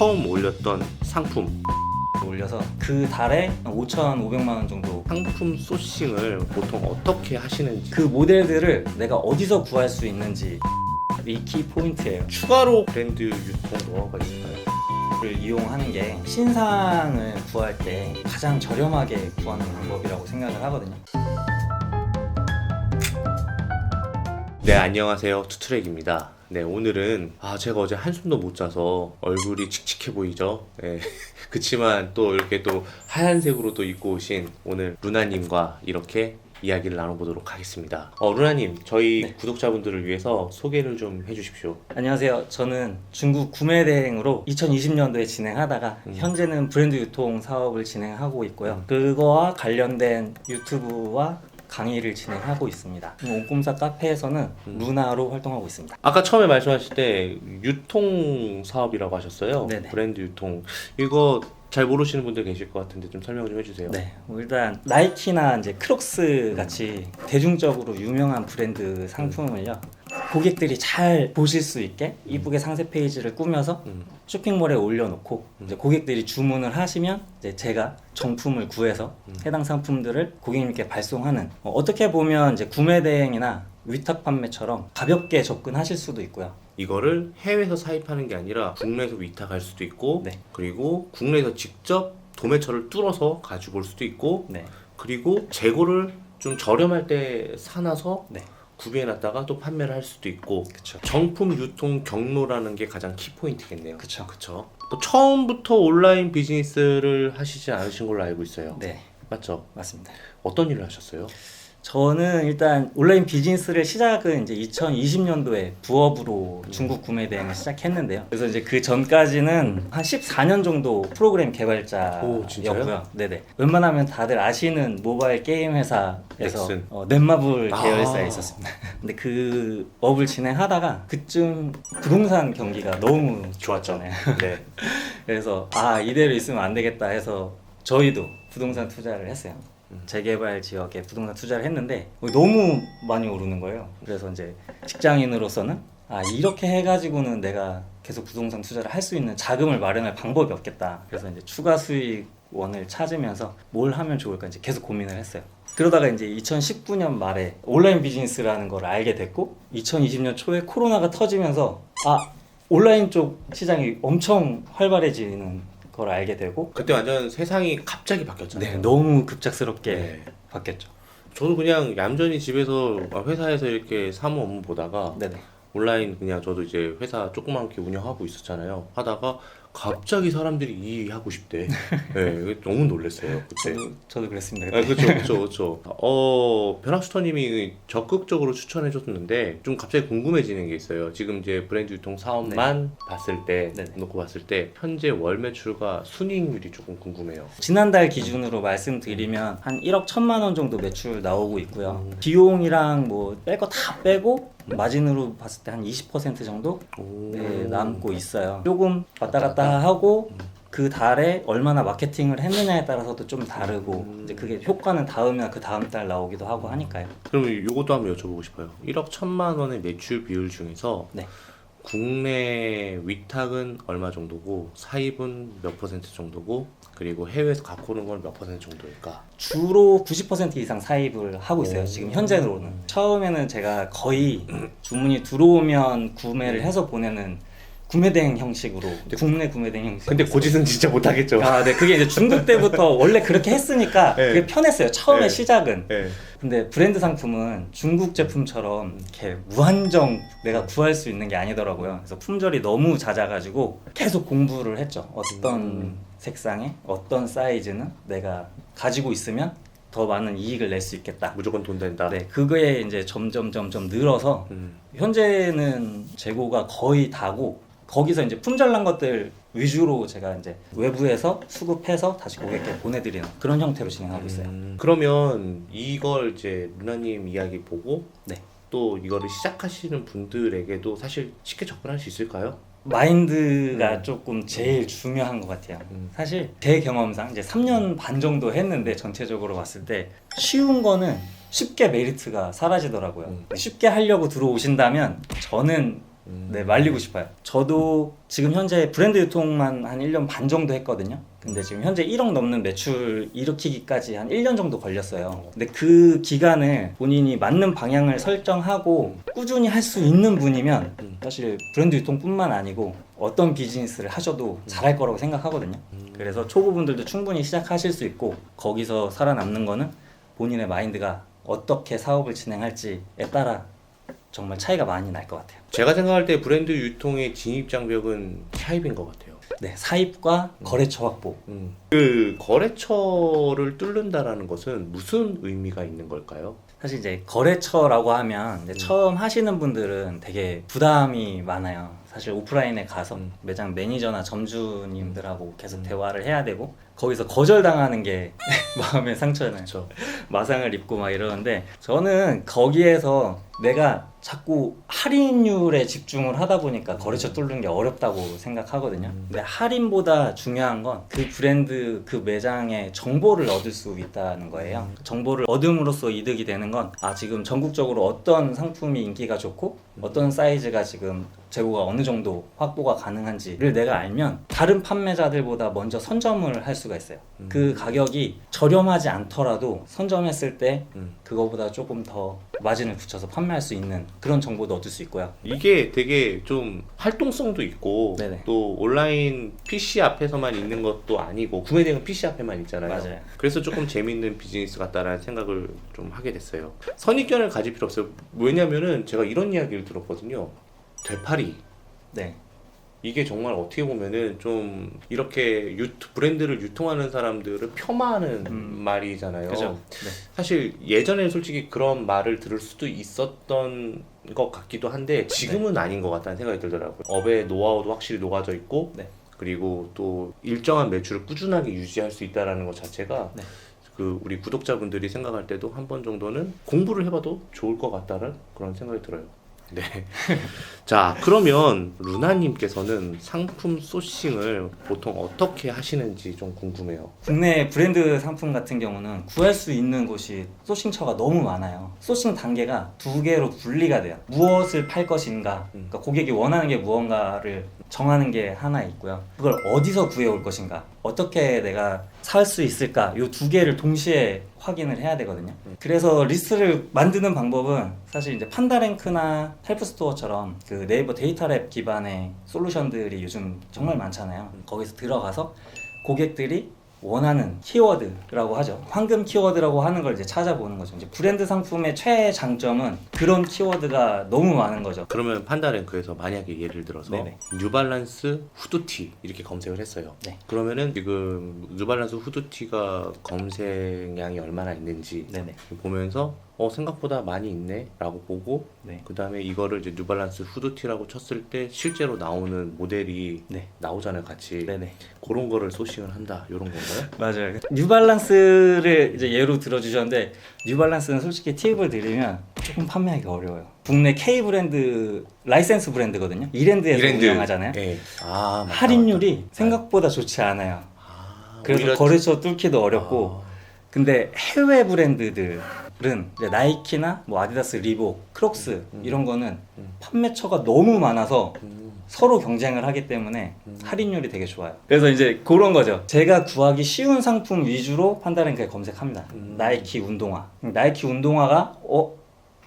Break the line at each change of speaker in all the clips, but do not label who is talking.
처음 올렸던 상품.
올려서 그 달에 5,500만 원 정도.
상품 소싱을 보통 어떻게 하시는지.
그 모델들을 내가 어디서 구할 수 있는지 이 키 포인트예요.
추가로 브랜드 유통 노하우가 있을까요?
를 이용하는 게 신상을 구할 때 가장 저렴하게 구하는 방법이라고 생각을 하거든요.
네, 안녕하세요. 투트랙입니다. 네, 오늘은 제가 어제 한숨도 못 자서 얼굴이 칙칙해 보이죠? 네. 그치만 또 이렇게 또 하얀색으로 또 입고 오신 오늘 루나님과 이렇게 이야기를 나눠보도록 하겠습니다. 루나님, 저희 구독자분들을 위해서 소개를 좀 해주십시오.
안녕하세요. 저는 중국 구매 대행으로 2020년도에 진행하다가 현재는 브랜드 유통 사업을 진행하고 있고요. 그거와 관련된 유튜브와 강의를 진행하고 있습니다. 온꼼사 카페에서는 루나로 활동하고 있습니다.
아까 처음에 말씀하실 때 유통 사업이라고 하셨어요.
네네.
브랜드 유통. 이거 잘 모르시는 분들 계실 것 같은데 좀 설명 좀 해주세요.
네, 일단 나이키나 이제 크록스 같이 대중적으로 유명한 브랜드 상품을요, 고객들이 잘 보실 수 있게 이쁘게 상세 페이지를 꾸며서 쇼핑몰에 올려놓고 이제 고객들이 주문을 하시면 이제 제가 정품을 구해서 해당 상품들을 고객님께 발송하는, 어떻게 보면 이제 구매 대행이나 위탁 판매처럼 가볍게 접근하실 수도 있고요.
이거를 해외에서 사입하는 게 아니라 국내에서 위탁할 수도 있고,
네.
그리고 국내에서 직접 도매처를 뚫어서 가지고 올 수도 있고,
네.
그리고 재고를 좀 저렴할 때 사놔서
네.
구비해놨다가 또 판매를 할 수도 있고.
그쵸.
정품 유통 경로라는 게 가장 키포인트겠네요.
그쵸.
그쵸. 또 처음부터 온라인 비즈니스를 하시지 않으신 걸로 알고 있어요.
네,
맞죠?
맞습니다.
어떤 일을 하셨어요?
저는 일단 온라인 비즈니스를 시작은 이제 2020년도에 부업으로 중국 구매 대행을 시작했는데요. 그래서 이제 그 전까지는 한 14년 정도 프로그램
오,
개발자였고요.
진짜요?
네네. 웬만하면 다들 아시는 모바일 게임 회사에서
넥슨.
넷마블 계열사에 있었습니다. 근데 그 업을 진행하다가 그쯤 부동산 경기가 너무 좋았잖아요.
네.
그래서 이대로 있으면 안 되겠다 해서 저희도 부동산 투자를 했어요. 재개발 지역에 부동산 투자를 했는데 너무 많이 오르는 거예요. 그래서 이제 직장인으로서는 이렇게 해가지고는 내가 계속 부동산 투자를 할 수 있는 자금을 마련할 방법이 없겠다. 그래서 이제 추가 수익원을 찾으면서 뭘 하면 좋을까 이제 계속 고민을 했어요. 그러다가 이제 2019년 말에 온라인 비즈니스라는 걸 알게 됐고, 2020년 초에 코로나가 터지면서 온라인 쪽 시장이 엄청 활발해지는 걸 알게 되고,
그때 완전 세상이 갑자기 바뀌었잖아요.
네, 너무 급작스럽게
네.
바뀌었죠.
저도 그냥 얌전히 집에서 회사에서 이렇게 사무 업무 보다가
네네.
온라인 그냥 저도 이제 회사 조그맣게 운영하고 있었잖아요. 하다가 갑자기 사람들이 이 하고 싶대. 네, 너무 놀랐어요 그때.
저도 그랬습니다. 그때.
그렇죠. 벼락스터님이 적극적으로 추천해줬는데 좀 갑자기 궁금해지는 게 있어요. 지금 이제 브랜드 유통 사업만 봤을 때,
네네.
놓고 봤을 때 현재 월 매출과 순이익률이 조금 궁금해요.
지난달 기준으로 말씀드리면 한 1억 1천만 원 정도 매출 나오고 있고요. 비용이랑 뭐 뺄 거 다 빼고 마진으로 봤을 때 한 20% 정도 네, 남고 있어요. 조금 왔다 갔다 하고 그 달에 얼마나 마케팅을 했느냐에 따라서도 좀 다르고 이제 그게 효과는 다음이나 그 다음 달 나오기도 하고 하니까요.
그럼 이것도 한번 여쭤보고 싶어요. 1억 1천만 원의 매출 비율 중에서
네.
국내 위탁은 얼마 정도고 사입은 몇 퍼센트 정도고 그리고 해외에서 갖고 오는 건 몇 퍼센트 정도일까?
주로 90% 이상 사입을 하고 있어요. 지금 현재로는. 처음에는 제가 거의 주문이 들어오면 구매를 해서 보내는 구매대행 형식으로, 국내 구매대행 형식.
근데 고짓은 진짜 못하겠죠.
네. 그게 이제 중국 때부터 원래 그렇게 했으니까
네.
그게 편했어요. 처음에
네.
시작은.
네.
근데 브랜드 상품은 중국 제품처럼 이렇게 무한정 내가 구할 수 있는 게 아니더라고요. 그래서 품절이 너무 잦아가지고 계속 공부를 했죠. 어떤 색상에 어떤 사이즈는 내가 가지고 있으면 더 많은 이익을 낼 수 있겠다.
무조건 돈 된다.
네, 그거에 이제 점점 늘어서 현재는 재고가 거의 다고, 거기서 이제 품절난 것들 위주로 제가 이제 외부에서 수급해서 다시 고객께 보내드리는 그런 형태로 진행하고 있어요.
그러면 이걸 이제 루나님 이야기 보고
네.
또 이거를 시작하시는 분들에게도 사실 쉽게 접근할 수 있을까요?
마인드가 조금 제일 중요한 것 같아요. 사실 제 경험상 이제 3년 반 정도 했는데 전체적으로 봤을 때 쉬운 거는 쉽게 메리트가 사라지더라고요. 쉽게 하려고 들어오신다면 저는 네, 말리고 싶어요. 저도 지금 현재 브랜드 유통만 한 1년 반 정도 했거든요. 근데 지금 현재 1억 넘는 매출 일으키기까지 한 1년 정도 걸렸어요. 근데 그 기간을 본인이 맞는 방향을 설정하고 꾸준히 할 수 있는 분이면 사실 브랜드 유통뿐만 아니고 어떤 비즈니스를 하셔도 잘할 거라고 생각하거든요. 그래서 초보분들도 충분히 시작하실 수 있고 거기서 살아남는 거는 본인의 마인드가 어떻게 사업을 진행할지에 따라 정말 차이가 많이 날 것 같아요.
제가 생각할 때 브랜드 유통의 진입 장벽은 사입인 것 같아요.
네, 사입과 거래처 확보.
그 거래처를 뚫는다라는 것은 무슨 의미가 있는 걸까요?
사실 이제 거래처라고 하면 이제 처음 하시는 분들은 되게 부담이 많아요. 사실 오프라인에 가서 매장 매니저나 점주님들하고 계속 대화를 해야 되고 거기서 거절당하는 게 마음의 상처잖아요.
그렇죠.
마상을 입고 막 이러는데 저는 거기에서 내가 자꾸 할인율에 집중을 하다 보니까 거래처 뚫는 게 어렵다고 생각하거든요. 근데 할인보다 중요한 건 그 브랜드 그 매장의 정보를 얻을 수 있다는 거예요. 정보를 얻음으로써 이득이 되는 건 지금 전국적으로 어떤 상품이 인기가 좋고 어떤 사이즈가 지금 재고가 어느 정도 확보가 가능한지를 내가 알면 다른 판매자들보다 먼저 선점을 할 수가 있어요. 그 가격이 저렴하지 않더라도 선점했을 때 그거보다 조금 더 마진을 붙여서 판매할 수 있는 그런 정보도 얻을 수 있고요.
이게 되게 좀 활동성도 있고
네네.
또 온라인 PC 앞에서만 있는 것도 아니고 구매대행 PC 앞에만 있잖아요.
맞아요.
그래서 조금 재밌는 비즈니스 같다라는 생각을 좀 하게 됐어요. 선입견을 가질 필요 없어요. 왜냐면은 제가 이런 이야기를 들었거든요. 되팔이.
네.
이게 정말 어떻게 보면은 좀 이렇게 브랜드를 유통하는 사람들을 폄하하는 말이잖아요.
그죠. 네.
사실 예전에 솔직히 그런 말을 들을 수도 있었던 것 같기도 한데 지금은 아닌 것 같다는 생각이 들더라고요. 업의 노하우도 확실히 녹아져 있고
네.
그리고 또 일정한 매출을 꾸준하게 유지할 수 있다는 것 자체가
네.
그 우리 구독자분들이 생각할 때도 한 번 정도는 공부를 해봐도 좋을 것 같다는 그런 생각이 들어요. 네. 자, 그러면 루나님께서는 상품 소싱을 보통 어떻게 하시는지 좀 궁금해요.
국내 브랜드 상품 같은 경우는 구할 수 있는 곳이 소싱처가 너무 많아요. 소싱 단계가 두 개로 분리가 돼요. 무엇을 팔 것인가, 그러니까 고객이 원하는 게 무언가를 정하는 게 하나 있고요. 그걸 어디서 구해올 것인가, 어떻게 내가 살 수 있을까, 이 두 개를 동시에 확인을 해야 되거든요. 그래서 리스트를 만드는 방법은 사실 이제 판다랭크나 헬프스토어처럼 그 네이버 데이터랩 기반의 솔루션들이 요즘 정말 많잖아요. 거기서 들어가서 고객들이 원하는 키워드라고 하죠. 황금 키워드라고 하는 걸 이제 찾아보는 거죠. 이제 브랜드 상품의 최장점은 그런 키워드가 너무 많은 거죠.
그러면 판다랭크에서 만약에 예를 들어서
네네.
뉴발란스 후드티 이렇게 검색을 했어요.
네.
그러면은 지금 뉴발란스 후드티가 검색량이 얼마나 있는지
네네.
보면서 생각보다 많이 있네 라고 보고
네.
그 다음에 이거를 이제 뉴발란스 후드티라고 쳤을 때 실제로 나오는 모델이
네.
나오잖아요 같이.
네네.
그런 거를 소싱을 한다 이런 건가요?
맞아요. 뉴발란스를 이제 예로 들어주셨는데 뉴발란스는 솔직히 팁을 드리면 조금 판매하기 어려워요. 국내 K 브랜드 라이센스 브랜드거든요. 이랜드에서 운영하잖아요.
네. 맞다,
할인율이
맞다.
생각보다 좋지 않아요. 그래서
오히려
거래처 뚫기도 어렵고. 근데 해외 브랜드들은 이제 나이키나 뭐 아디다스, 리복, 크록스 이런 거는 판매처가 너무 많아서 서로 경쟁을 하기 때문에 할인율이 되게 좋아요. 그래서 이제 그런 거죠. 제가 구하기 쉬운 상품 위주로 판다랭크에 검색합니다. 나이키 운동화. 나이키 운동화가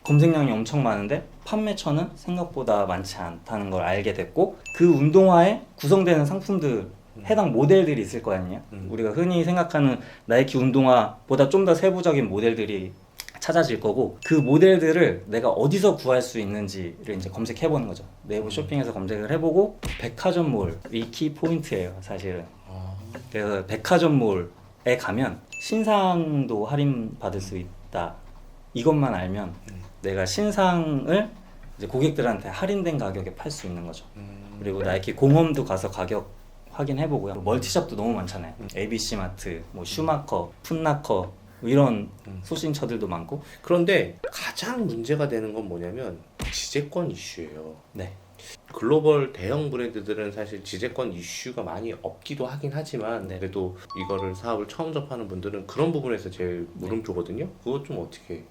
검색량이 엄청 많은데 판매처는 생각보다 많지 않다는 걸 알게 됐고 그 운동화에 구성되는 상품들 해당 모델들이 있을 거 아니에요. 우리가 흔히 생각하는 나이키 운동화보다 좀 더 세부적인 모델들이 찾아질 거고 그 모델들을 내가 어디서 구할 수 있는지를 이제 검색해 보는 거죠. 네이버 쇼핑에서 검색을 해보고 백화점몰이 키 포인트예요, 사실은. 그래서 백화점몰에 가면 신상도 할인 받을 수 있다. 이것만 알면 내가 신상을 이제 고객들한테 할인된 가격에 팔 수 있는 거죠. 그리고 나이키 공홈도 가서 가격 확인해보고요. 멀티샵도 너무 많잖아요. ABC 마트, 뭐 슈마커, 풋나커 이런 소싱처들도 많고.
그런데 가장 문제가 되는 건 뭐냐면 지재권 이슈예요.
네.
글로벌 대형 브랜드들은 사실 지재권 이슈가 많이 없기도 하긴 하지만
네.
그래도 이거를 사업을 처음 접하는 분들은 그런 부분에서 제일 물음표거든요. 그것 좀 어떻게?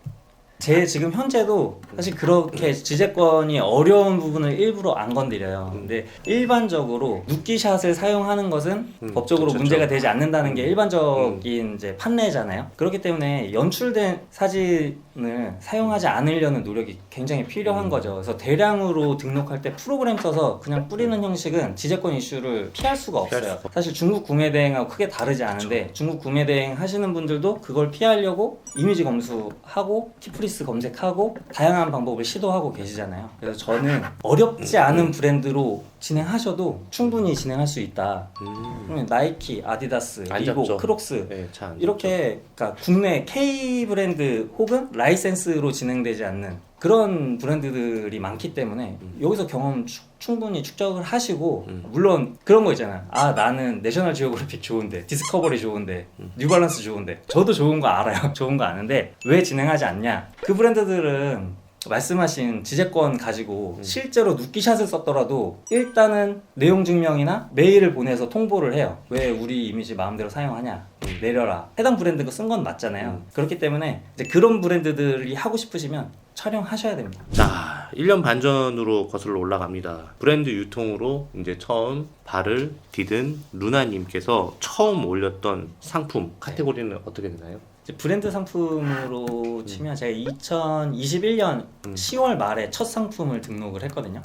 제 지금 현재도 사실 그렇게 지재권이 어려운 부분을 일부러 안 건드려요. 근데 일반적으로 눕기샷을 사용하는 것은 법적으로
그쵸,
문제가
그쵸.
되지 않는다는 게 일반적인 이제 판례잖아요. 그렇기 때문에 연출된 사진을 사용하지 않으려는 노력이 굉장히 필요한 거죠. 그래서 대량으로 등록할 때 프로그램 써서 그냥 뿌리는 형식은 지재권 이슈를 피할 수가
피할
없어요.
수가
사실 중국 구매대행하고 크게 다르지 않은데 중국 구매대행 하시는 분들도 그걸 피하려고 이미지 검수하고 키프리스 검색하고 다양한 방법을 시도하고 계시잖아요. 그래서 저는 어렵지 않은 브랜드로 진행하셔도 충분히 진행할 수 있다. 그러면 나이키, 아디다스,
안
리복,
잡죠.
크록스
네, 잘안
이렇게 그러니까 국내 K 브랜드 혹은 라이센스로 진행되지 않는 그런 브랜드들이 많기 때문에 여기서 경험 충분히 축적을 하시고 물론 그런 거 있잖아요. 아 나는 내셔널 지오그래픽 좋은데 디스커버리 좋은데 뉴발란스 좋은데 저도 좋은 거 알아요. 좋은 거 아는데 왜 진행하지 않냐? 그 브랜드들은 말씀하신 지재권 가지고 실제로 눕기샷을 썼더라도 일단은 내용 증명이나 메일을 보내서 통보를 해요. 왜 우리 이미지 마음대로 사용하냐? 내려라. 해당 브랜드가 쓴 건 맞잖아요. 그렇기 때문에 이제 그런 브랜드들이 하고 싶으시면 촬영하셔야 됩니다.
자, 1년 반 전으로 거슬러 올라갑니다. 브랜드 유통으로 이제 처음 발을 디딘 루나님께서 처음 올렸던 상품 카테고리는 어떻게 되나요?
이제 브랜드 상품으로 치면 제가 2021년 10월 말에 첫 상품을 등록을 했거든요.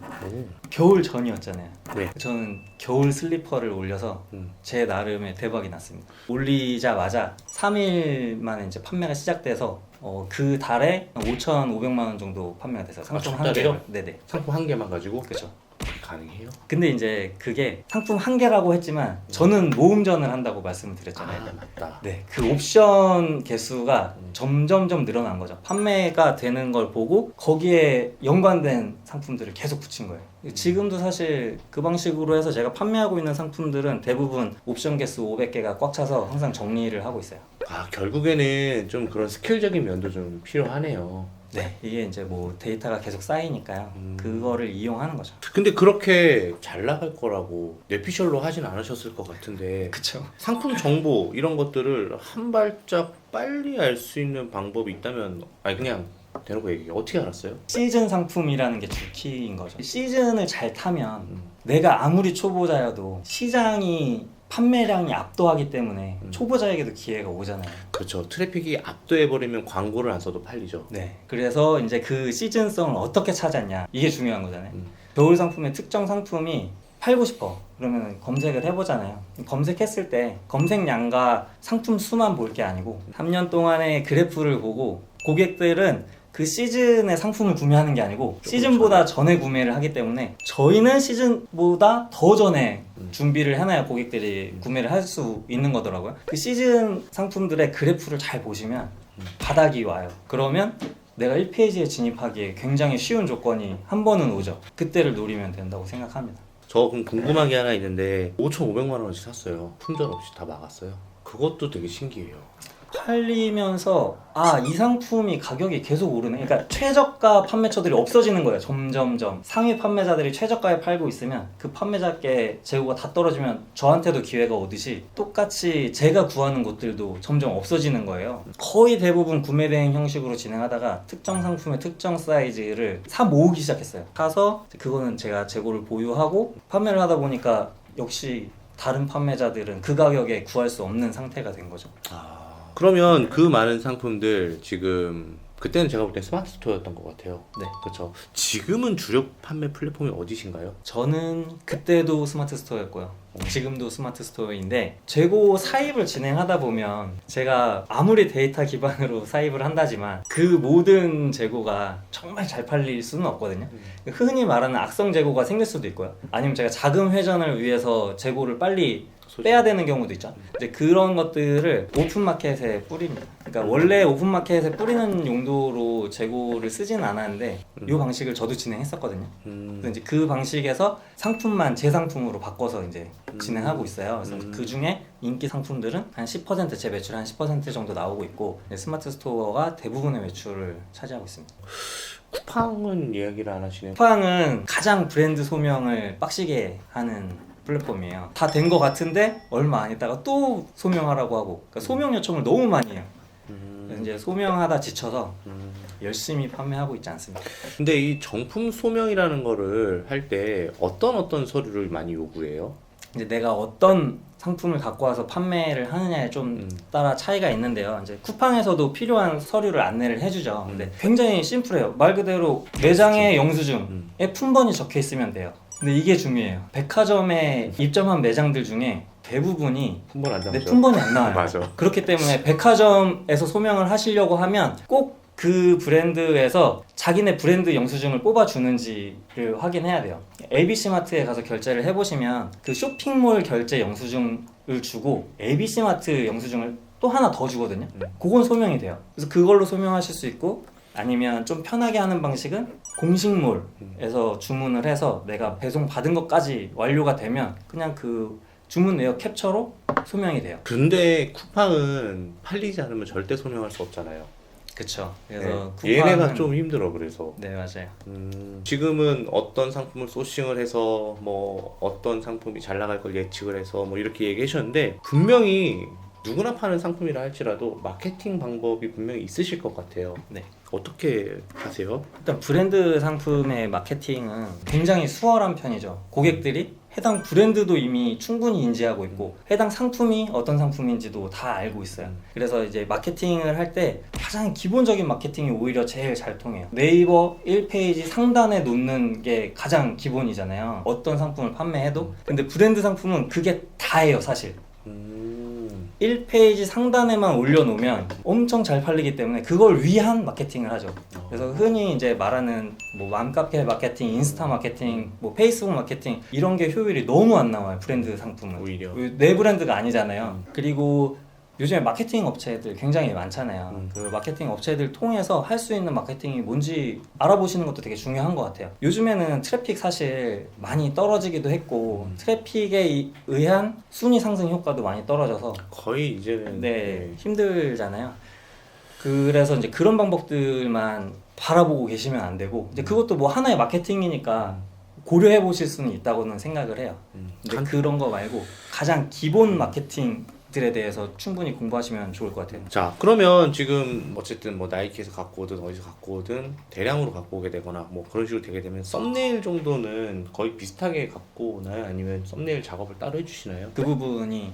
겨울 전이었잖아요.
네.
저는 겨울 슬리퍼를 올려서 제 나름의 대박이 났습니다. 올리자마자 3일 만에 이제 판매가 시작돼서 그 달에 5,500만 원 정도 판매가 됐어요. 상품
첫
한
달에요?
개를. 네네.
상품 한 개만 가지고
그렇죠.
가능해요?
근데 이제 그게 상품 한 개라고 했지만 저는 모음전을 한다고 말씀을 드렸잖아요.
아, 맞다.
네, 그 옵션 개수가 점점점 늘어난 거죠. 판매가 되는 걸 보고 거기에 연관된 상품들을 계속 붙인 거예요. 지금도 사실 그 방식으로 해서 제가 판매하고 있는 상품들은 대부분 옵션 개수 500개가 꽉 차서 항상 정리를 하고 있어요.
아, 결국에는 좀 그런 스킬적인 면도 좀 필요하네요.
네, 이게 이제 뭐 데이터가 계속 쌓이니까요. 그거를 이용하는 거죠.
근데 그렇게 잘 나갈 거라고 뇌피셜로 하진 않으셨을 것 같은데
그쵸.
상품 정보 이런 것들을 한 발짝 빨리 알 수 있는 방법이 있다면 아니 그냥 대놓고 얘기해. 어떻게 알았어요?
시즌 상품이라는 게 주키인 거죠. 시즌을 잘 타면 내가 아무리 초보자여도 시장이 판매량이 압도하기 때문에 초보자에게도 기회가 오잖아요.
그렇죠. 트래픽이 압도해버리면 광고를 안 써도 팔리죠.
네. 그래서 이제 그 시즌성을 어떻게 찾았냐 이게 중요한 거잖아요. 겨울 상품의 특정 상품이 팔고 싶어. 그러면 검색을 해보잖아요. 검색했을 때 검색량과 상품 수만 볼 게 아니고 3년 동안의 그래프를 보고 고객들은 그 시즌의 상품을 구매하는 게 아니고 시즌보다 전에 구매를 하기 때문에 저희는 시즌보다 더 전에 준비를 해놔야 고객들이 구매를 할 수 있는 거더라고요. 그 시즌 상품들의 그래프를 잘 보시면 바닥이 와요. 그러면 내가 1페이지에 진입하기에 굉장히 쉬운 조건이 한 번은 오죠. 그때를 노리면 된다고 생각합니다.
저 그럼 궁금한 게 하나 있는데 5,500만 원어치 샀어요. 품절 없이 다 막았어요. 그것도 되게 신기해요.
팔리면서 이 상품이 가격이 계속 오르네. 그러니까 최저가 판매처들이 없어지는 거예요. 점점점 상위 판매자들이 최저가에 팔고 있으면 그 판매자께 재고가 다 떨어지면 저한테도 기회가 오듯이 똑같이 제가 구하는 곳들도 점점 없어지는 거예요. 거의 대부분 구매 대행 형식으로 진행하다가 특정 상품의 특정 사이즈를 사 모으기 시작했어요. 사서 그거는 제가 재고를 보유하고 판매를 하다 보니까 역시 다른 판매자들은 그 가격에 구할 수 없는 상태가 된 거죠.
그러면 그 많은 상품들 지금 그때는 제가 볼 때 스마트 스토어였던 것 같아요.
네.
그렇죠. 지금은 주력 판매 플랫폼이 어디신가요?
저는 그때도 스마트 스토어였고요. 지금도 스마트 스토어인데 재고 사입을 진행하다 보면 제가 아무리 데이터 기반으로 사입을 한다지만 그 모든 재고가 정말 잘 팔릴 수는 없거든요. 흔히 말하는 악성 재고가 생길 수도 있고요. 아니면 제가 자금 회전을 위해서 재고를 빨리 빼야 되는 경우도 있죠. 이제 그런 것들을 오픈마켓에 뿌립니다. 그러니까 원래 오픈마켓에 뿌리는 용도로 재고를 쓰진 않았는데 이 방식을 저도 진행했었거든요. 그래서 이제 그 방식에서 상품만 제 상품으로 바꿔서 이제 진행하고 있어요. 그래서 그 중에 인기 상품들은 한 10% 제 매출 한 10% 정도 나오고 있고 스마트 스토어가 대부분의 매출을 차지하고 있습니다.
쿠팡은 이야기를 안 하시네요.
쿠팡은 가장 브랜드 소명을 빡시게 하는 플랫폼이에요. 다 된 것 같은데 얼마 안 있다가 또 소명하라고 하고 그러니까 소명 요청을 너무 많이 해요. 그래서 이제 소명하다 지쳐서 열심히 판매하고 있지 않습니다.
근데 이 정품 소명이라는 거를 할 때 어떤 서류를 많이 요구해요?
이제 내가 어떤 상품을 갖고 와서 판매를 하느냐에 좀 따라 차이가 있는데요. 이제 쿠팡에서도 필요한 서류를 안내를 해주죠. 근데 굉장히 심플해요. 말 그대로 매장의 영수증에 품번이 적혀 있으면 돼요. 근데 이게 중요해요. 백화점에 입점한 매장들 중에 대부분이
품번 안
내
담죠?
품번이 안 나와요.
맞아.
그렇기 때문에 백화점에서 소명을 하시려고 하면 꼭 그 브랜드에서 자기네 브랜드 영수증을 뽑아주는지를 확인해야 돼요. ABC마트에 가서 결제를 해보시면 그 쇼핑몰 결제 영수증을 주고 ABC마트 영수증을 또 하나 더 주거든요. 그건 소명이 돼요. 그래서 그걸로 소명하실 수 있고, 아니면 좀 편하게 하는 방식은 공식몰에서 주문을 해서 내가 배송 받은 것까지 완료가 되면 그냥 그 주문 내역 캡처로 소명이 돼요.
근데 쿠팡은 팔리지 않으면 절대 소명할 수 없잖아요.
그쵸. 그래서
네. 얘네가 좀 힘들어. 그래서
네, 맞아요.
지금은 어떤 상품을 소싱을 해서 뭐 어떤 상품이 잘 나갈 걸 예측을 해서 뭐 이렇게 얘기하셨는데, 분명히 누구나 파는 상품이라 할지라도 마케팅 방법이 분명히 있으실 것 같아요.
네.
어떻게 하세요?
일단 브랜드 상품의 마케팅은 굉장히 수월한 편이죠. 고객들이 해당 브랜드도 이미 충분히 인지하고 있고 해당 상품이 어떤 상품인지도 다 알고 있어요. 그래서 이제 마케팅을 할 때 가장 기본적인 마케팅이 오히려 제일 잘 통해요. 네이버 1페이지 상단에 놓는 게 가장 기본이잖아요. 어떤 상품을 판매해도. 근데 브랜드 상품은 그게 다예요, 사실. 1페이지 상단에만 올려놓으면 엄청 잘 팔리기 때문에 그걸 위한 마케팅을 하죠. 그래서 흔히 이제 말하는 뭐 맘카페 마케팅, 인스타 마케팅, 뭐 페이스북 마케팅, 이런 게 효율이 너무 안 나와요, 브랜드 상품은.
오히려
내 브랜드가 아니잖아요. 그리고 요즘에 마케팅 업체들 굉장히 많잖아요. 그 마케팅 업체들 통해서 할 수 있는 마케팅이 뭔지 알아보시는 것도 되게 중요한 것 같아요. 요즘에는 트래픽 사실 많이 떨어지기도 했고 트래픽에 의한 순위 상승 효과도 많이 떨어져서
거의 이제는
네, 힘들잖아요. 그래서 이제 그런 방법들만 바라보고 계시면 안 되고, 이제 그것도 뭐 하나의 마케팅이니까 고려해 보실 수는 있다고는 생각을 해요. 근데 그런 거 말고 가장 기본 마케팅들에 대해서 충분히 공부하시면 좋을 것 같아요.
자, 그러면 지금 어쨌든 뭐 나이키에서 갖고 오든 어디서 갖고 오든 대량으로 갖고 오게 되거나 뭐 그런 식으로 되게 되면 썸네일 정도는 거의 비슷하게 갖고 오나요? 아니면 썸네일 작업을 따로 해주시나요?
그 부분이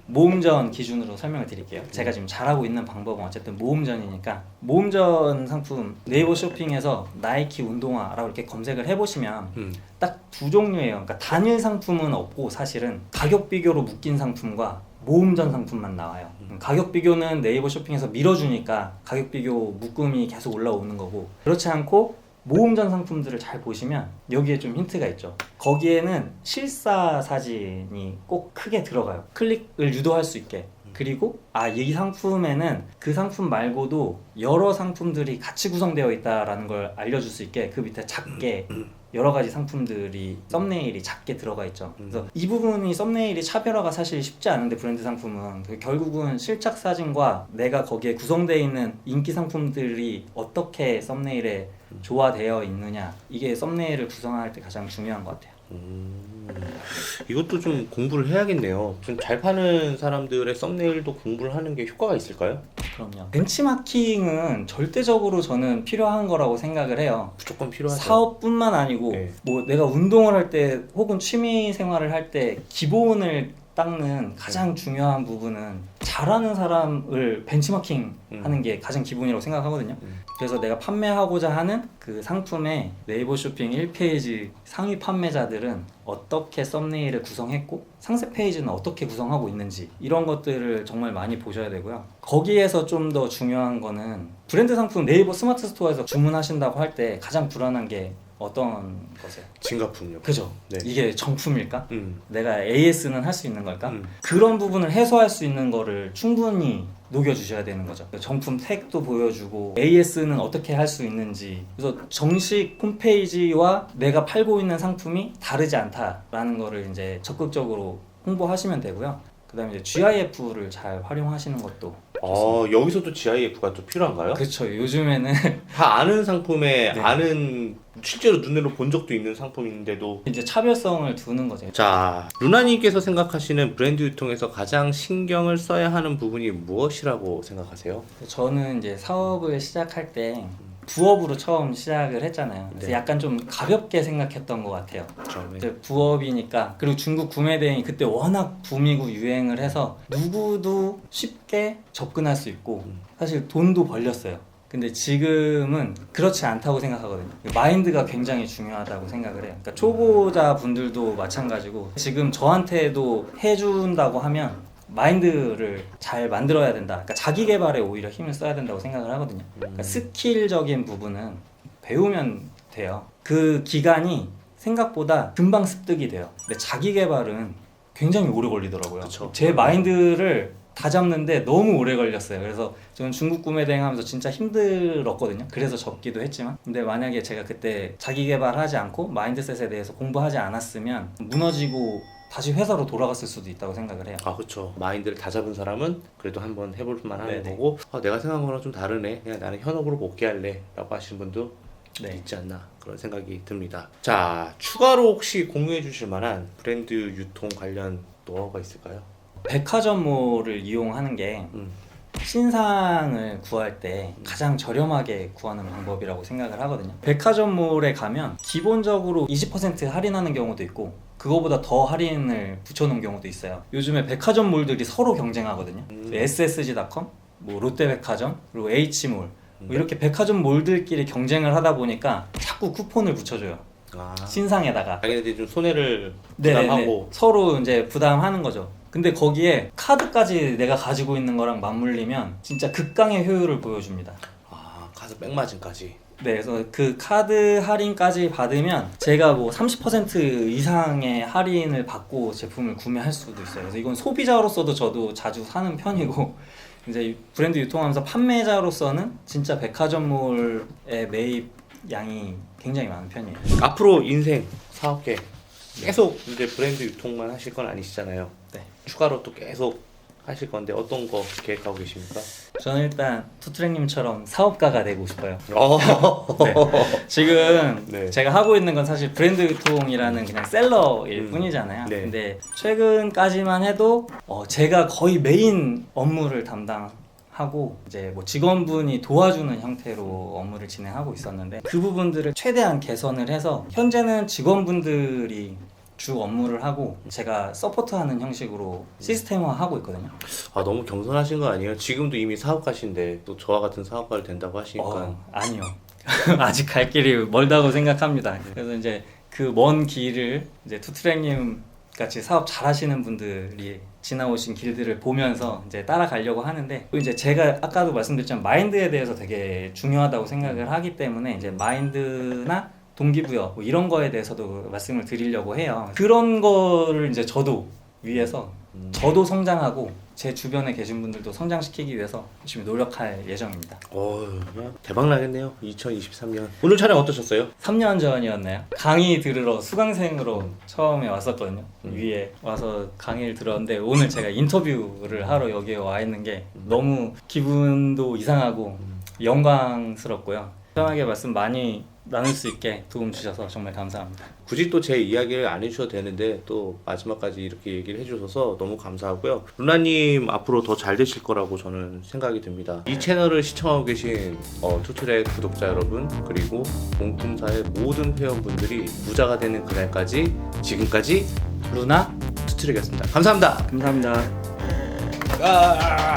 모음전 기준으로 설명을 드릴게요. 제가 지금 잘하고 있는 방법은 어쨌든 모음전이니까, 모음전 상품 네이버 쇼핑에서 나이키 운동화라고 이렇게 검색을 해보시면 딱 두 종류예요. 그러니까 단일 상품은 없고 사실은 가격 비교로 묶인 상품과 모음전 상품만 나와요. 가격 비교는 네이버 쇼핑에서 밀어주니까 가격 비교 묶음이 계속 올라오는 거고, 그렇지 않고 모음전 상품들을 잘 보시면 여기에 좀 힌트가 있죠. 거기에는 실사 사진이 꼭 크게 들어가요. 클릭을 유도할 수 있게. 그리고 이 상품에는 그 상품 말고도 여러 상품들이 같이 구성되어 있다라는 걸 알려줄 수 있게 그 밑에 작게 여러 가지 상품들이 썸네일이 작게 들어가 있죠. 그래서 이 부분이 썸네일이 차별화가 사실 쉽지 않은데, 브랜드 상품은 결국은 실착 사진과 내가 거기에 구성되어 있는 인기 상품들이 어떻게 썸네일에 조화되어 있느냐, 이게 썸네일을 구성할 때 가장 중요한 것 같아요.
이것도 좀 공부를 해야겠네요. 좀 잘 파는 사람들의 썸네일도 공부를 하는 게 효과가 있을까요?
그럼요. 벤치마킹은 절대적으로 저는 필요한 거라고 생각을 해요.
무조건 필요하죠.
사업뿐만 아니고
네.
뭐 내가 운동을 할 때 혹은 취미 생활을 할 때 기본을 닦는 가장 중요한 부분은 잘하는 사람을 벤치마킹 하는 게 가장 기본이라고 생각하거든요. 그래서 내가 판매하고자 하는 그 상품의 네이버 쇼핑 1페이지 상위 판매자들은 어떻게 썸네일을 구성했고 상세 페이지는 어떻게 구성하고 있는지, 이런 것들을 정말 많이 보셔야 되고요. 거기에서 좀 더 중요한 거는 브랜드 상품 네이버 스마트 스토어에서 주문하신다고 할 때 가장 불안한 게 어떤 거세요?
진가품요.
그죠?
네.
이게 정품일까? 내가 AS는 할 수 있는 걸까?
음.
그런 부분을 해소할 수 있는 거를 충분히 녹여주셔야 되는 거죠. 정품 택도 보여주고 AS는 어떻게 할 수 있는지, 그래서 정식 홈페이지와 내가 팔고 있는 상품이 다르지 않다라는 거를 이제 적극적으로 홍보하시면 되고요. 그 다음에 이제 GIF를 잘 활용하시는 것도
여기서도 GIF가 또 필요한가요?
그렇죠. 요즘에는
다 아는 상품에
네.
아는 실제로 눈으로 본 적도 있는 상품인데도
이제 차별성을 두는 거죠.
자, 루나님께서 생각하시는 브랜드 유통에서 가장 신경을 써야 하는 부분이 무엇이라고 생각하세요?
저는 이제 사업을 시작할 때 부업으로 처음 시작을 했잖아요. 그래서
네.
약간 좀 가볍게 생각했던 것 같아요.
처음에.
이제 부업이니까, 그리고 중국 구매 대행이 그때 워낙 붐이고 유행을 해서 누구도 쉽게 접근할 수 있고 사실 돈도 벌렸어요. 근데 지금은 그렇지 않다고 생각하거든요. 마인드가 굉장히 중요하다고 생각을 해요. 그러니까 초보자 분들도 마찬가지고 지금 저한테도 해준다고 하면 마인드를 잘 만들어야 된다. 그러니까 자기 개발에 오히려 힘을 써야 된다고 생각을 하거든요. 그러니까 스킬적인 부분은 배우면 돼요. 그 기간이 생각보다 금방 습득이 돼요. 근데 자기 개발은 굉장히 오래 걸리더라고요.
그쵸.
제 마인드를 다 잡는데 너무 오래 걸렸어요. 그래서 저는 중국 구매 대행 하면서 진짜 힘들었거든요. 그래서 접기도 했지만, 근데 만약에 제가 그때 자기 개발하지 않고 마인드셋에 대해서 공부하지 않았으면 무너지고 다시 회사로 돌아갔을 수도 있다고 생각을 해요.
그렇죠. 마인드를 다 잡은 사람은 그래도 한번 해볼 만한
네네.
거고, 내가 생각한 거랑 좀 다르네. 그냥 나는 현업으로 복귀할래. 라고 하시는 분도
네.
있지 않나 그런 생각이 듭니다. 자, 추가로 혹시 공유해 주실 만한 브랜드 유통 관련 노하우가 있을까요?
백화점몰을 이용하는 게 신상을 구할 때 가장 저렴하게 구하는 방법이라고 생각을 하거든요. 백화점몰에 가면 기본적으로 20% 할인하는 경우도 있고 그거보다 더 할인을 붙여놓은 경우도 있어요. 요즘에 백화점몰들이 서로 경쟁하거든요. SSG.com, 뭐 롯데백화점, 그리고 H몰, 뭐 이렇게 백화점몰들끼리 경쟁을 하다 보니까 자꾸 쿠폰을 붙여줘요. 신상에다가.
자기네들이 좀 손해를
네네네.
부담하고.
서로 이제 부담하는 거죠. 근데 거기에 카드까지 내가 가지고 있는 거랑 맞물리면 진짜 극강의 효율을 보여줍니다.
가서 백마진까지.
네, 그래서 그 카드 할인까지 받으면 제가 뭐 30% 이상의 할인을 받고 제품을 구매할 수도 있어요. 그래서 이건 소비자로서도 저도 자주 사는 편이고 이제 브랜드 유통하면서 판매자로서는 진짜 백화점몰의 매입 양이 굉장히 많은 편이에요.
앞으로 인생 사업계 계속 이제 브랜드 유통만 하실 건 아니시잖아요.
네.
추가로 또 계속 하실 건데 어떤 거 계획하고 계십니까?
저는 일단 투트랙님처럼 사업가가 되고 싶어요. 네. 지금
네.
제가 하고 있는 건 사실 브랜드 유통이라는 그냥 셀러일 뿐이잖아요.
네.
근데 최근까지만 해도 제가 거의 메인 업무를 담당하고 이제 뭐 직원분이 도와주는 형태로 업무를 진행하고 있었는데 그 부분들을 최대한 개선을 해서 현재는 직원분들이 주 업무를 하고 제가 서포트하는 형식으로 시스템화하고 있거든요.
너무 겸손하신 거 아니에요? 지금도 이미 사업가신데 또 저와 같은 사업가를 된다고 하시니까.
아니요. 아직 갈 길이 멀다고 생각합니다. 그래서 이제 그 먼 길을 이제 투트랙님 같이 사업 잘하시는 분들이 지나오신 길들을 보면서 이제 따라가려고 하는데 또 이제 제가 아까도 말씀드렸지만 마인드에 대해서 되게 중요하다고 생각을 하기 때문에 이제 마인드나 동기부여 뭐 이런 거에 대해서도 말씀을 드리려고 해요. 그런 거를 이제 저도 위해서 저도 성장하고 제 주변에 계신 분들도 성장시키기 위해서 열심히 노력할 예정입니다.
그냥 대박 나겠네요. 2023년. 오늘 촬영 어떠셨어요?
3년 전이었나요? 강의 들으러 수강생으로 처음에 왔었거든요. 위에 와서 강의를 들었는데 오늘 제가 인터뷰를 하러 여기에 와 있는 게 너무 기분도 이상하고 영광스럽고요. 편하게 말씀 많이 나눌 수 있게 도움 주셔서 정말 감사합니다.
굳이 또 제 이야기를 안 해주셔도 되는데 또 마지막까지 이렇게 얘기를 해주셔서 너무 감사하고요. 루나님 앞으로 더 잘 되실 거라고 저는 생각이 듭니다. 이 채널을 시청하고 계신 투트랙 구독자 여러분 그리고 공품사의 모든 회원분들이 부자가 되는 그날까지 지금까지
루나
투트랙이었습니다. 감사합니다.
감사합니다.
아~